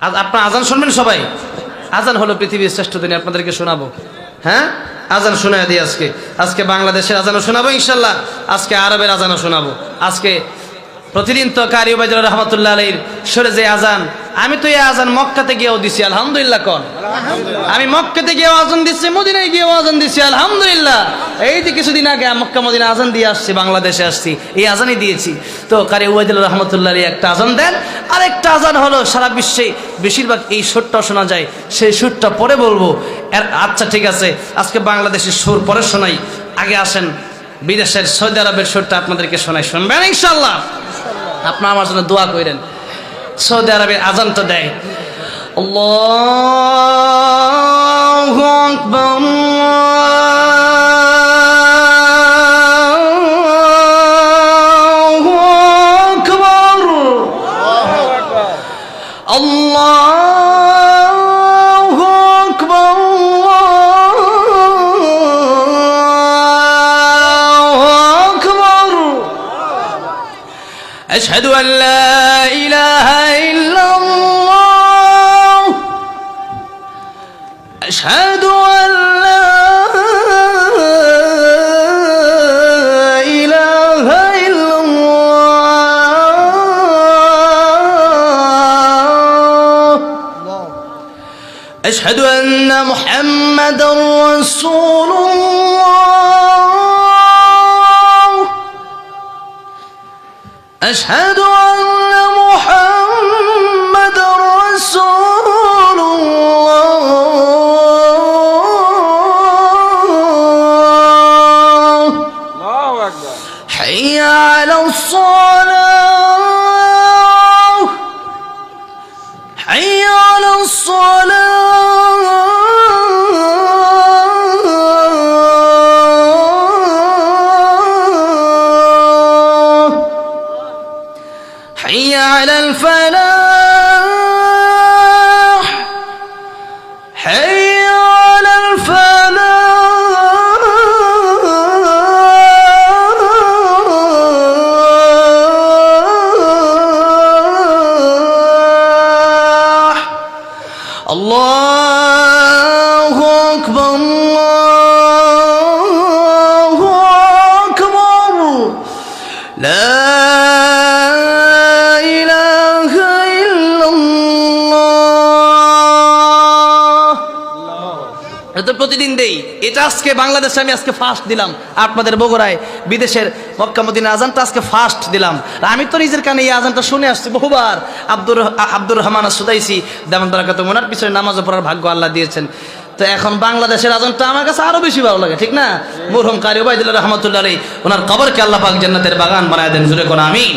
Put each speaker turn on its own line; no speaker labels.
আপনারা আজান শুনবেন সবাই? আজান হলো পৃথিবীর শ্রেষ্ঠ দিন, আপনাদেরকে শোনাবো। হ্যাঁ, আজান শোনায় দিই। আজকে বাংলাদেশের আজানও শোনাবো ইনশাল্লাহ, আজকে আরবের আজানও শোনাবো। আজকে প্রতিদিন তো কারি ওবায়দুল্লাহ রহমতুল্লাহ আলাইহির সরে যে আজান, আমি তো এই আজান মক্কাতে গিয়েও দিছি আলহামদুলিল্লাহ। কোন আমি মক্কাতে গিয়েও আজান দিচ্ছি, মদিনায় গিয়েও আজান দিচ্ছি আলহামদুলিল্লাহ। এই যে কিছুদিন আগে মক্কা মদিনা আজান দিয়ে আসছি, বাংলাদেশে আসছি, এই আজানই দিয়েছি। তো কারি ওবায়দুল্লাহ রহমতুল্লাহ আলাইহি একটা আজান দেন, আর একটা আজান হলো সারা বিশ্বে বেশিরভাগ এই সুরটা শোনা যায়, সেই সুরটা পরে বলবো। আচ্ছা ঠিক আছে, আজকে বাংলাদেশের সুর পরে শোনাই, আগে আসেন বিদেশের সৌদি আরবের সুরটা আপনাদেরকে শোনাই, শুনবেন ইনশাল্লাহ? আপনারা আমার জন্য দোয়া করেন। সৌদি আরবে আজানটা দেয়, আল্লাহু আকবার আল্লাহু আকবার আল্লাহু আকবার আশহাদু আন লা ইলাহা ইল্লাল্লাহ আশহাদু আন লা ইলাহা ইল্লাল্লাহ আশহাদু আন্না মুহাম্মাদার রাসূলুল্লাহ أشهد أن محمد رسول الله الله أكبر حي على الصلاة حي على حي على الفلاح حي على الفلاح الله أكبر الله أكبر لا প্রতিদিন দেই। এটা আজকে বাংলাদেশে আমি আজকে ফার্স্ট দিলাম, আপনাদের বগুড়ায় বিদেশের মক্কা মদিনা আজানটা আজকে ফার্স্ট দিলাম। আমি তো নিজের কানে এই আজানটা শুনে আসছি বহুবার। আব্দুর রহমান সুদাইসি দেমান বরকত ওনার পিছনে নামাজও পড়ার ভাগ্য আল্লাহ দিয়েছেন। তো এখন বাংলাদেশের আজানটা আমার কাছে আরো বেশি ভালো লাগে, ঠিক না? মরহুম কারি ওবায়দুল্লাহ রহমতুল্লাহ আলাইহি ওনার কবরকে আল্লাহ পাক জান্নাতের বাগান বানায় দেন, জোরে কোন আমিন।